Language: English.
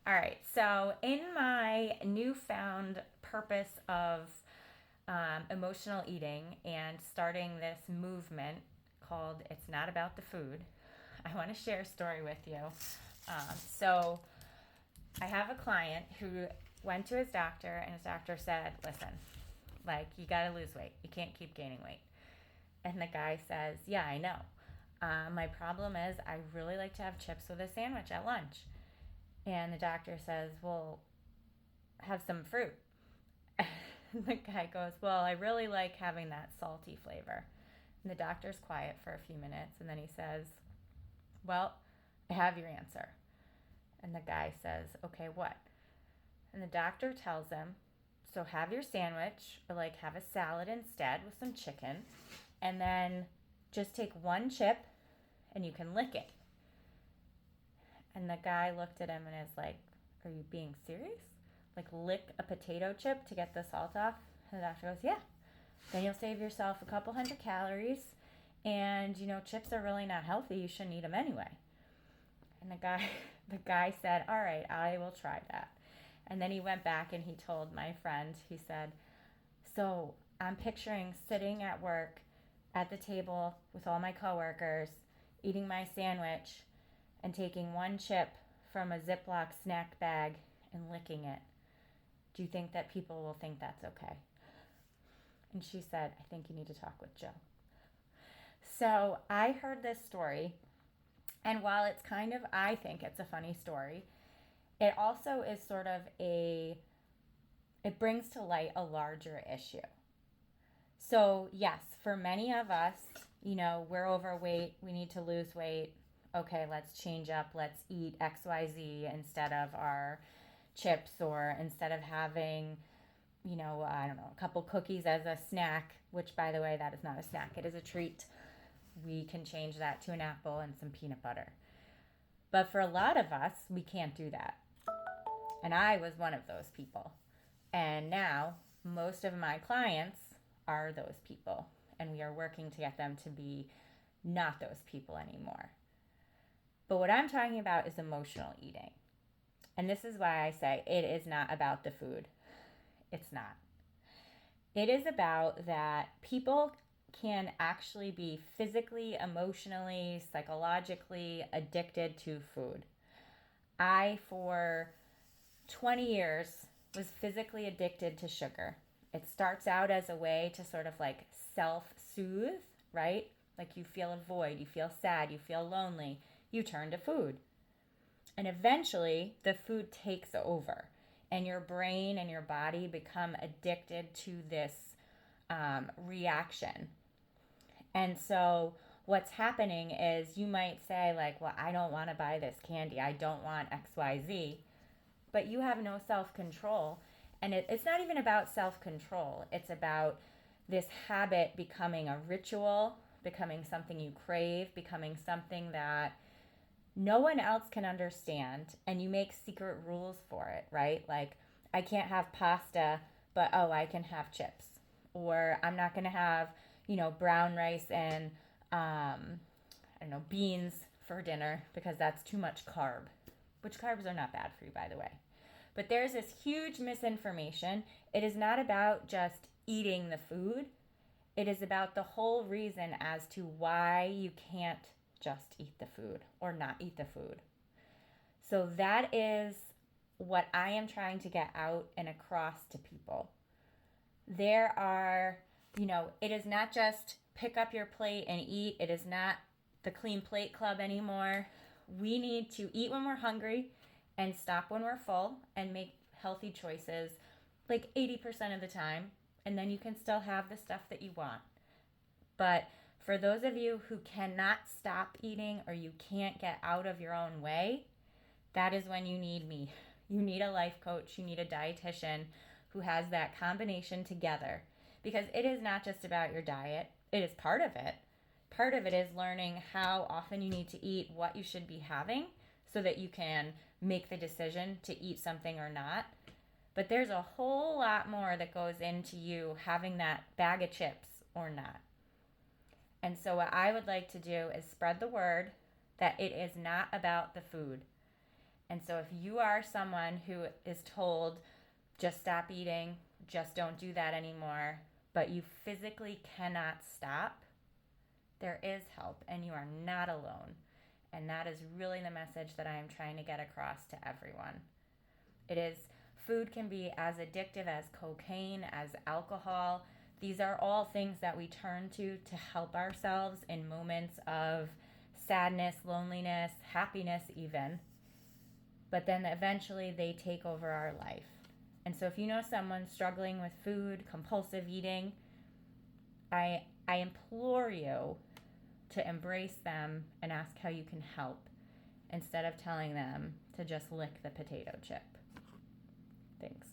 All right. So, in my newfound purpose of emotional eating and starting this movement called It's Not About the Food, I want to share a story with you. So, I have a client who went to his doctor, and his doctor said, listen, like, you got to lose weight. You can't keep gaining weight. And the guy says, yeah, I know. My problem is I really like to have chips with a sandwich at lunch. And the doctor says, well, have some fruit. And the guy goes, well, I really like having that salty flavor. And the doctor's quiet for a few minutes. And then he says, well, I have your answer. And the guy says, okay, what? And the doctor tells him, so have your sandwich or like have a salad instead with some chicken. And then just take one chip and you can lick it. And the guy looked at him and is like, are you being serious? Like, lick a potato chip to get the salt off? And the doctor goes, yeah. Then you'll save yourself a couple hundred calories. And, chips are really not healthy. You shouldn't eat them anyway. And the guy said, all right, I will try that. And then he went back and he told my friend, he said, so I'm picturing sitting at work at the table with all my coworkers, eating my sandwich, and taking one chip from a Ziploc snack bag and licking it. Do you think that people will think that's okay? And she said, I think you need to talk with Joe. So I heard this story, and while it's I think it's a funny story, it also is it brings to light a larger issue. So, yes, for many of us, we're overweight, we need to lose weight. Okay, let's change up, let's eat XYZ instead of our chips, or instead of having, I don't know, a couple cookies as a snack, which, by the way, that is not a snack, it is a treat. We can change that to an apple and some peanut butter. But for a lot of us, we can't do that. And I was one of those people. And now most of my clients are those people. And we are working to get them to be not those people anymore. But what I'm talking about is emotional eating. And this is why I say it is not about the food. It's not. It is about that people can actually be physically, emotionally, psychologically addicted to food. I, for 20 years, was physically addicted to sugar. It starts out as a way to sort of like self soothe, right? Like you feel a void, you feel sad, you feel lonely, you turn to food. And eventually, the food takes over, and your brain and your body become addicted to this reaction. And so, what's happening is you might say, like, well, I don't want to buy this candy, I don't want XYZ, but you have no self control. And it's not even about self control, it's about this habit becoming a ritual, becoming something you crave, becoming something that no one else can understand, and you make secret rules for it, right? Like, I can't have pasta, but oh, I can have chips. Or I'm not going to have, brown rice and, I don't know, beans for dinner because that's too much carb, which carbs are not bad for you, by the way. But there's this huge misinformation. It is not about just eating the food, it is about the whole reason as to why you can't just eat the food or not eat the food. So that is what I am trying to get out and across to people. There are, it is not just pick up your plate and eat. It is not the clean plate club anymore. We need to eat when we're hungry and stop when we're full and make healthy choices like 80% of the time. And then you can still have the stuff that you want. But for those of you who cannot stop eating or you can't get out of your own way, that is when you need me. You need a life coach, you need a dietitian who has that combination together. Because it is not just about your diet, it is part of it. Part of it is learning how often you need to eat, what you should be having, so that you can make the decision to eat something or not. But there's a whole lot more that goes into you having that bag of chips or not. And so, what I would like to do is spread the word that it is not about the food. And so if you are someone who is told, just stop eating, just don't do that anymore, but you physically cannot stop, there is help and you are not alone. And that is really the message that I am trying to get across to everyone. It is, food can be as addictive as cocaine, as alcohol. These are all things that we turn to help ourselves in moments of sadness, loneliness, happiness even. But then eventually they take over our life. And so if you know someone struggling with food, compulsive eating, I implore you to embrace them and ask how you can help instead of telling them to just lick the potato chip. Thanks.